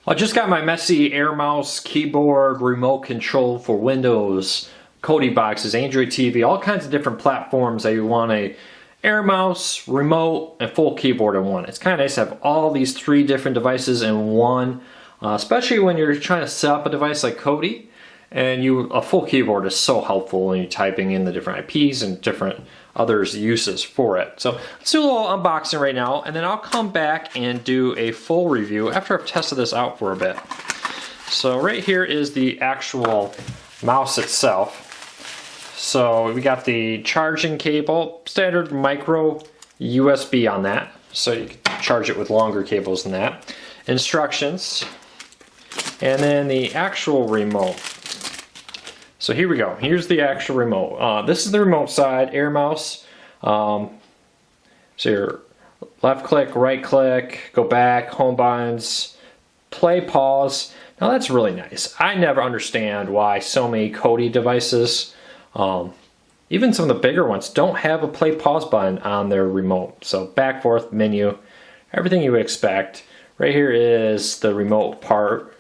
I just got my messy Air Mouse keyboard remote control for Windows, Kodi boxes, Android TV, all kinds of different platforms that you want a Air Mouse, remote, and full keyboard in one. It's kind of nice to have all these three different devices in one, especially when you're trying to set up a device like Kodi. And a full keyboard is so helpful when you're typing in the different IPs and different others uses for it. So let's do a little unboxing right now, and then I'll come back and do a full review after I've tested this out for a bit. So right here is the actual mouse itself. So we got the charging cable, standard micro USB on that, so you can charge it with longer cables than that. Instructions, and then the actual remote. So here we go. Here's the actual remote. This is the remote side, Air Mouse. So your left click, right click, go back, home buttons, play, pause. Now that's really nice. I never understand why so many Kodi devices, even some of the bigger ones, don't have a play, pause button on their remote. So back, forth, menu, everything you would expect. Right here is the remote part,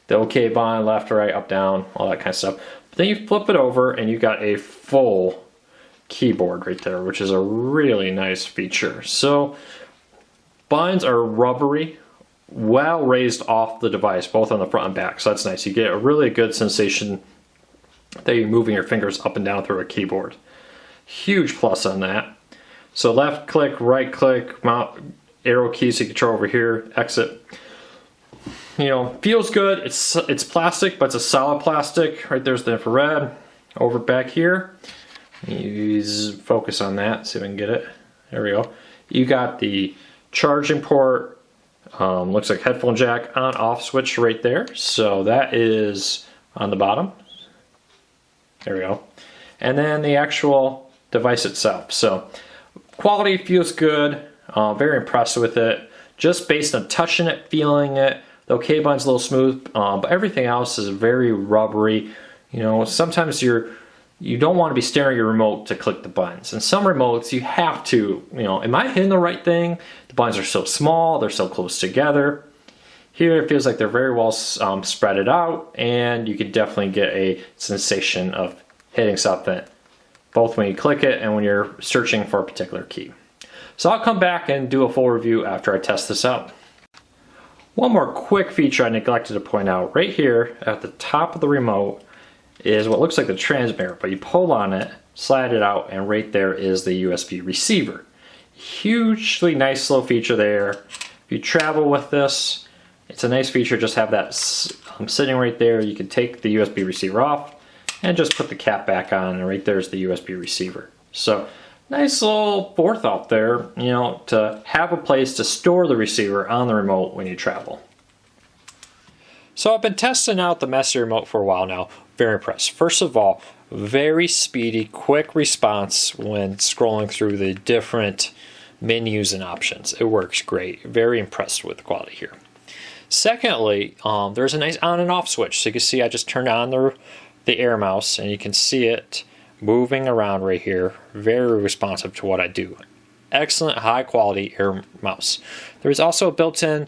the OK button, left, right, up, down, all that kind of stuff. Then you flip it over and you got a full keyboard right there, which is a really nice feature. So buttons are rubbery, well raised off the device, both on the front and back. So that's nice. You get a really good sensation that you're moving your fingers up and down through a keyboard. Huge plus on that. So left click, right click, arrow keys to control over here, exit. You know, feels good. It's plastic, but it's a solid plastic. Right there's the infrared. Over back here, use focus on that, see if I can get it. There we go. You got the charging port. Looks like headphone jack on off switch right there. So that is on the bottom. There we go. And then the actual device itself. So quality feels good. Very impressed with it. Just based on touching it, feeling it. The OK button's a little smooth, but everything else is very rubbery. You know, sometimes you don't want to be staring at your remote to click the buttons. And some remotes you have to, you know, am I hitting the right thing? The buttons are so small, they're so close together. Here it feels like they're very well spread out, and you can definitely get a sensation of hitting something, both when you click it and when you're searching for a particular key. So I'll come back and do a full review after I test this out. One more quick feature I neglected to point out. Right here at the top of the remote is what looks like the transmitter, but you pull on it, slide it out, and right there is the USB receiver. Hugely nice little feature there. If you travel with this, it's a nice feature. Just have that sitting right there. You can take the USB receiver off and just put the cap back on, and right there's the USB receiver. So nice little forethought there, you know, to have a place to store the receiver on the remote when you travel. So I've been testing out the Messy remote for a while now. Very impressed. First of all, very speedy, quick response when scrolling through the different menus and options. It works great. Very impressed with the quality here. Secondly, there's a nice on and off switch. So you can see I just turned on the Air Mouse, and you can see it moving around right here. Very responsive to what I do. Excellent high quality Air Mouse. There's also a built-in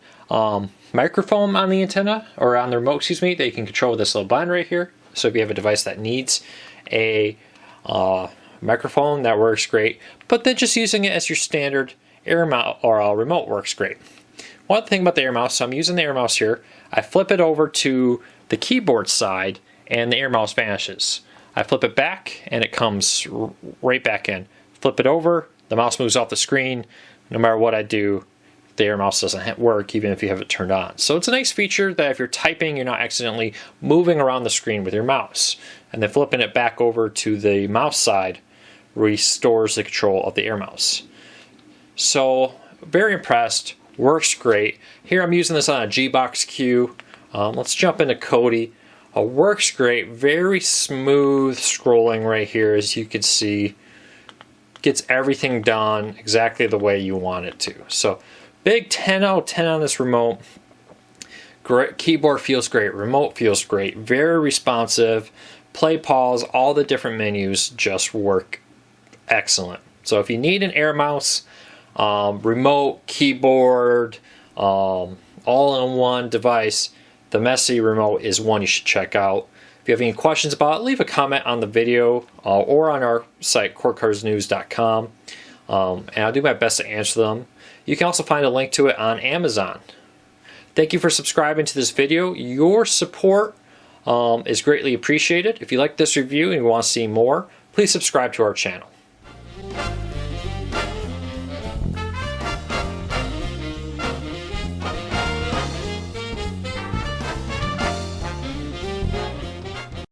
microphone on the antenna, or on the remote, excuse me, that you can control with this little button right here. So if you have a device that needs a microphone, that works great. But then just using it as your standard Air Mouse or remote works great. One thing about the Air Mouse, so I'm using the Air Mouse here. I flip it over to the keyboard side, and the Air Mouse vanishes. I flip it back and it comes right back in. Flip it over, the mouse moves off the screen. No matter what I do, the Air Mouse doesn't work even if you have it turned on. So it's a nice feature that if you're typing, you're not accidentally moving around the screen with your mouse. And then flipping it back over to the mouse side restores the control of the Air Mouse. So very impressed, works great. Here I'm using this on a G-Box Q. Let's jump into Kodi. Works great, very smooth scrolling right here, as you can see. Gets everything done exactly the way you want it to. So big 10 out of 10 on this remote. Great, keyboard feels great, remote feels great, very responsive. Play, pause, all the different menus just work excellent. So if you need an Air Mouse, remote, keyboard, all-in-one device, the Messy remote is one you should check out. If you have any questions about it, leave a comment on the video or on our site, cordcarsnews.com, and I'll do my best to answer them. You can also find a link to it on Amazon. Thank you for subscribing to this video. Your support is greatly appreciated. If you like this review and you want to see more, please subscribe to our channel.